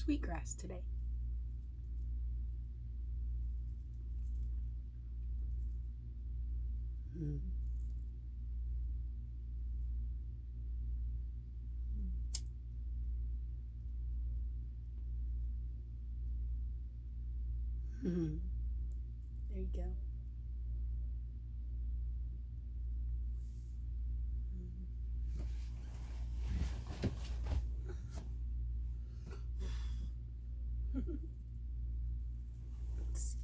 sweetgrass today. Mm. Mm. There you go. Let's see.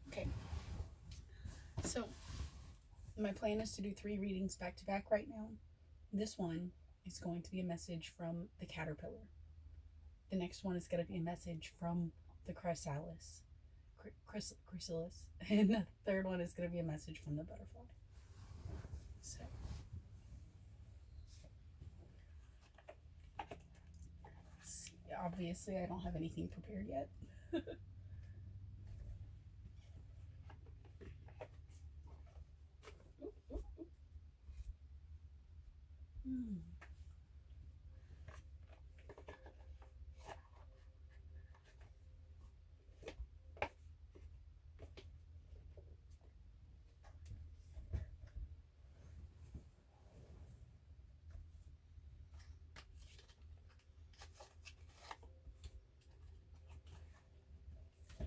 Okay. So my plan is to do 3 readings back to back right now. This one is going to be a message from the caterpillar. The next one is going to be a message from the chrysalis, chrysalis, and the third one is going to be a message from the butterfly. So, see, obviously, I don't have anything prepared yet. Hmm.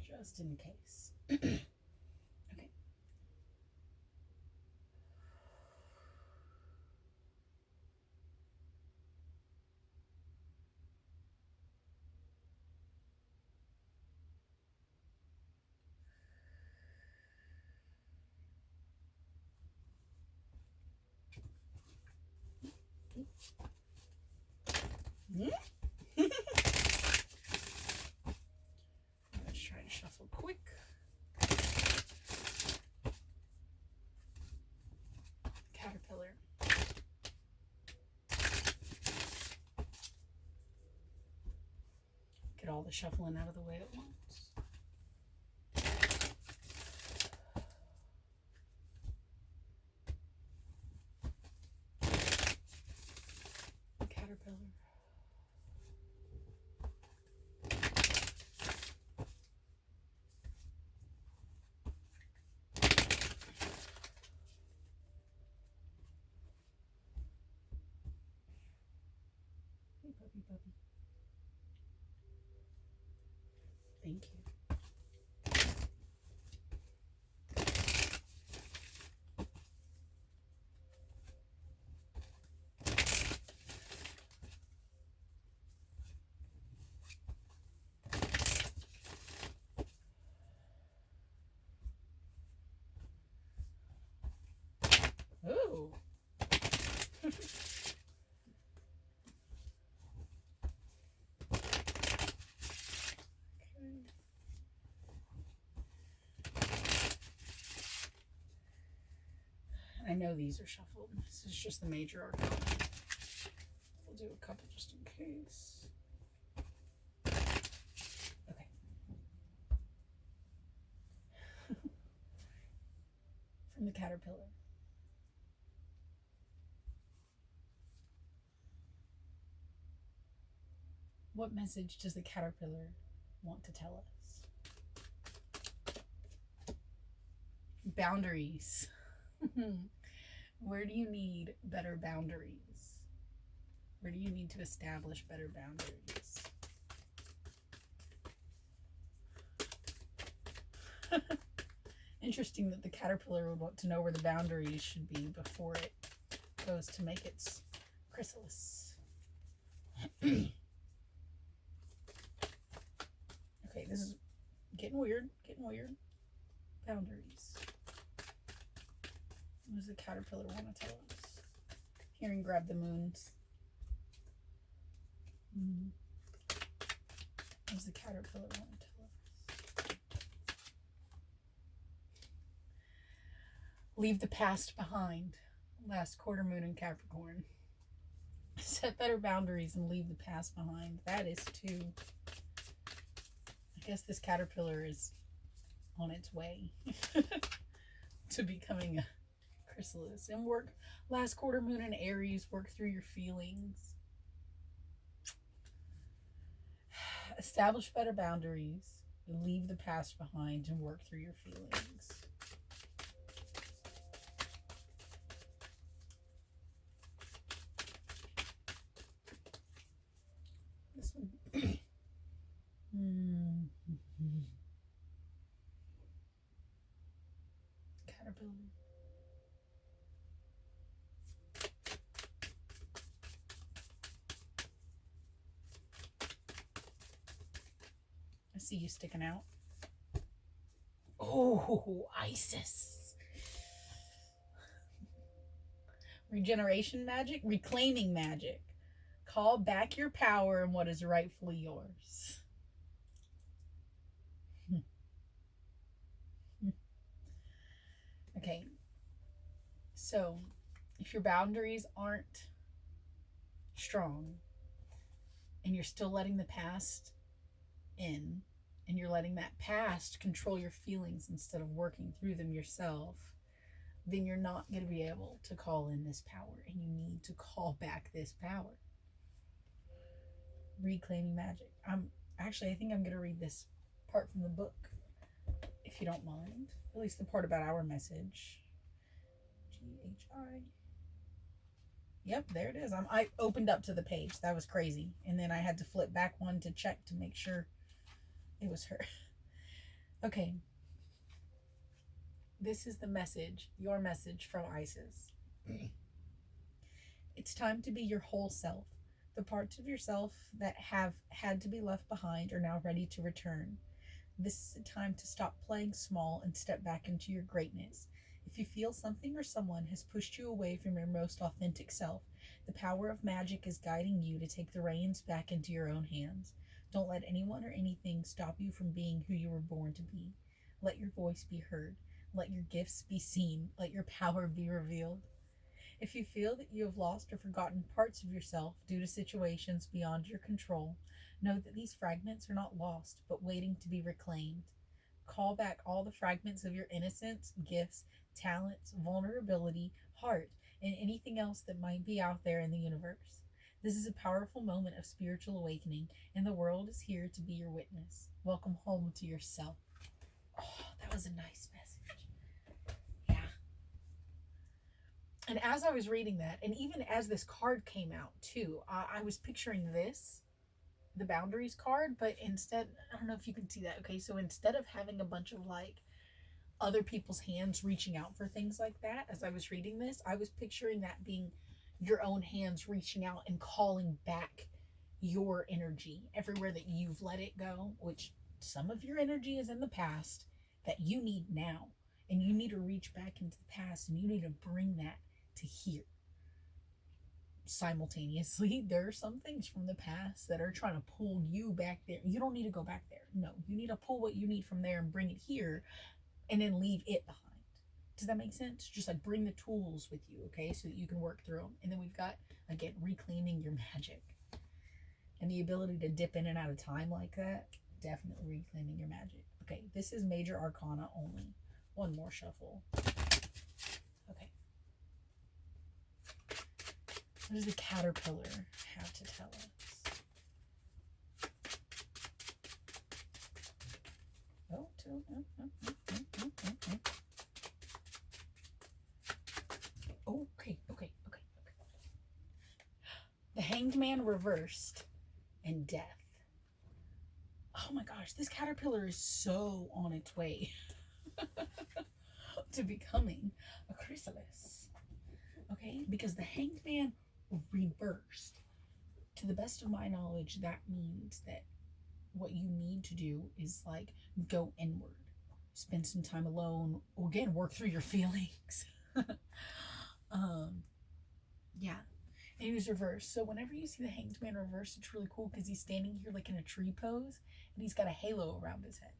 Just in case. Okay. Let's try to shuffle quick. Caterpillar. Get all the shuffling out of the way at once. Caterpillar. Hey, puppy, puppy. Thank you. Ooh. Okay. I know these are shuffled. This is just the major arcana. We'll do a couple just in case. Okay. From the caterpillar. What message does the caterpillar want to tell us? Boundaries. Where do you need better boundaries? Where do you need to establish better boundaries? Interesting that the caterpillar would want to know where the boundaries should be before it goes to make its chrysalis. Okay, this is getting weird. Boundaries. What does the caterpillar want to tell us? Here and grab the moons. What does the caterpillar want to tell us? Leave the past behind. Last quarter moon in Capricorn. Set better boundaries and leave the past behind. That is too. I guess this caterpillar is on its way to becoming a chrysalis. And work. Last quarter moon in Aries. Work through your feelings. Establish better boundaries. Leave the past behind and work through your feelings. This one. Caterpillar. I see you sticking out. Oh, Isis. Regeneration magic, reclaiming magic. Call back your power and what is rightfully yours. Okay. So, if your boundaries aren't strong and you're still letting the past in and you're letting that past control your feelings instead of working through them yourself, then you're not going to be able to call in this power, and you need to call back this power. Reclaiming magic. I think I'm going to read this part from the book, if you don't mind. At least the part about our message. GHI. Yep, there it is. I opened up to the page. That was crazy. And then I had to flip back one to check to make sure it was her. Okay. This is the message, your message from Isis. It's time to be your whole self. The parts of yourself that have had to be left behind are now ready to return. This is the time to stop playing small and step back into your greatness. If you feel something or someone has pushed you away from your most authentic self, the power of magic is guiding you to take the reins back into your own hands. Don't let anyone or anything stop you from being who you were born to be. Let your voice be heard. Let your gifts be seen. Let your power be revealed. If you feel that you have lost or forgotten parts of yourself due to situations beyond your control, know that these fragments are not lost, but waiting to be reclaimed. Call back all the fragments of your innocence, gifts, talents, vulnerability, heart, and anything else that might be out there in the universe. This is a powerful moment of spiritual awakening, and the world is here to be your witness. Welcome home to yourself. Oh, that was a nice message. Yeah. And as I was reading that, and even as this card came out too, I was picturing this, the boundaries card, but instead, I don't know if you can see that. Okay, so instead of having a bunch of like other people's hands reaching out for things like that, as I was reading this, I was picturing that being your own hands reaching out and calling back your energy everywhere that you've let it go, which some of your energy is in the past that you need now, and you need to reach back into the past and you need to bring that to here. Simultaneously, there are some things from the past that are trying to pull you back there. You don't need to go back there. No, you need to pull what you need from there and bring it here, and then leave it behind. Does that make sense? Just like bring the tools with you, okay, so that you can work through them. And then we've got, again, reclaiming your magic. And the ability to dip in and out of time like that, definitely reclaiming your magic. Okay, this is major arcana only. One more shuffle. Okay. What does the caterpillar have to tell us? Okay. The Hanged Man reversed and death. Oh my gosh, this caterpillar is so on its way to becoming a chrysalis. Okay, because the Hanged Man reversed. To the best of my knowledge, that means that what you need to do is like go inward, spend some time alone, or again work through your feelings. Yeah, And he was reversed. So whenever you see the Hanged Man reversed, it's really cool because he's standing here like in a tree pose, and he's got a halo around his head.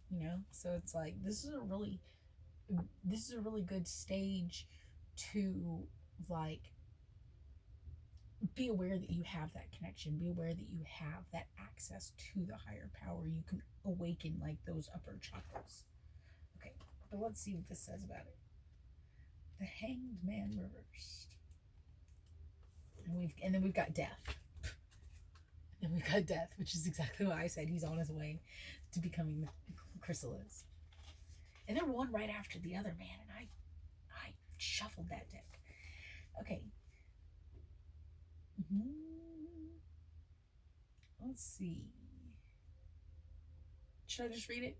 You know, so it's like this is a really good stage to like be aware that you have that connection, be aware that you have that access to the higher power. You can awaken like those upper chakras. Okay, but let's see what this says about it. The Hanged Man reversed. And then we've got death. And we've got death, which is exactly what I said. He's on his way to becoming the chrysalis. And they're one right after the other, man. And I shuffled that deck. Okay. Let's see. Should I just read it?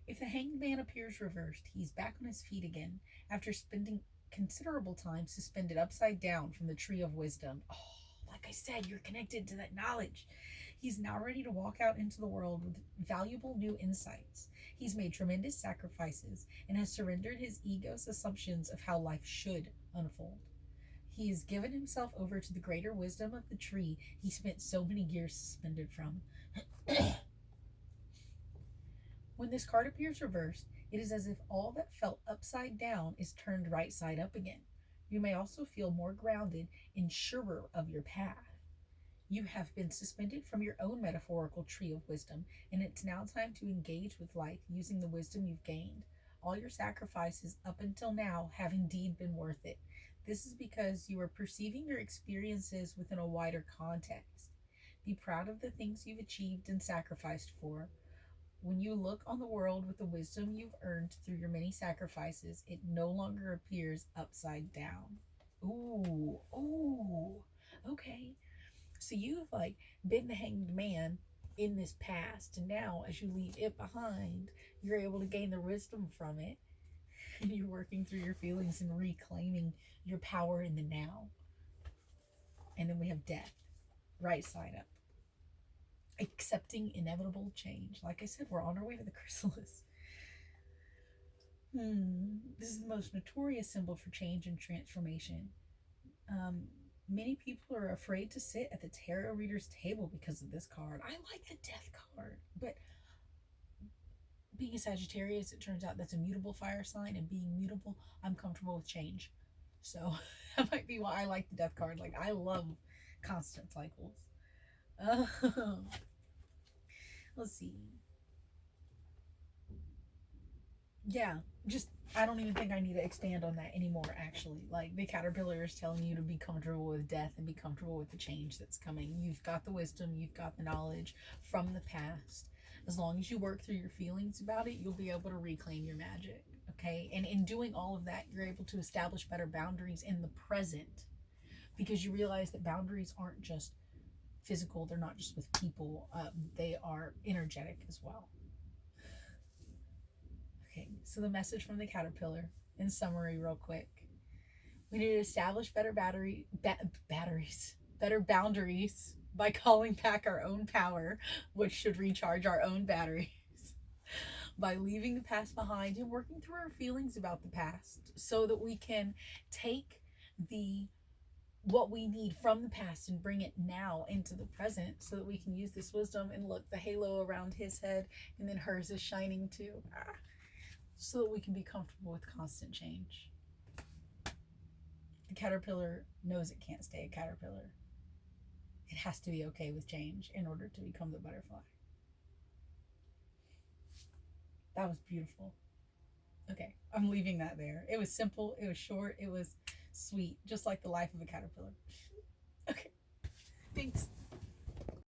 If the Hanged Man appears reversed, he's back on his feet again after spending considerable time suspended upside down from the tree of wisdom. Oh, like I said, you're connected to that knowledge. He's now ready to walk out into the world with valuable new insights. He's made tremendous sacrifices and has surrendered his ego's assumptions of how life should unfold. He has given himself over to the greater wisdom of the tree he spent so many years suspended from. When this card appears reversed, it is as if all that felt upside down is turned right side up again. You may also feel more grounded and surer of your path. You have been suspended from your own metaphorical tree of wisdom, and it's now time to engage with life using the wisdom you've gained. All your sacrifices up until now have indeed been worth it. This is because you are perceiving your experiences within a wider context. Be proud of the things you've achieved and sacrificed for. When you look on the world with the wisdom you've earned through your many sacrifices, it no longer appears upside down. Ooh, okay. So you've like been the Hanged Man in this past, and now as you leave it behind, you're able to gain the wisdom from it, and you're working through your feelings and reclaiming your power in the now. And then we have death, right side up. Accepting inevitable change. Like I said, we're on our way to the chrysalis. This is the most notorious symbol for change and transformation. Many people are afraid to sit at the tarot reader's table because of this card. I like the death card, but being a Sagittarius, it turns out that's a mutable fire sign, and being mutable, I'm comfortable with change. So that might be why I like the death card. Like, I love constant cycles. Let's see. Yeah, just I don't even think I need to expand on that anymore, actually. Like, the caterpillar is telling you to be comfortable with death and be comfortable with the change that's coming. You've got the wisdom, you've got the knowledge from the past. As long as you work through your feelings about it, you'll be able to reclaim your magic. Okay, and in doing all of that, you're able to establish better boundaries in the present, because you realize that boundaries aren't just physical, they're not just with people, they are energetic as well. Okay, so the message from the caterpillar, in summary, real quick. We need to establish better better boundaries by calling back our own power, which should recharge our own batteries, by leaving the past behind and working through our feelings about the past so that we can take what we need from the past and bring it now into the present so that we can use this wisdom. And look, the halo around his head, and then hers is shining too. So that we can be comfortable with constant change. The caterpillar knows it can't stay a caterpillar. It has to be okay with change in order to become the butterfly. That was beautiful. Okay, I'm leaving that there. It was simple, it was short, it was sweet, just like the life of a caterpillar. Okay, thanks.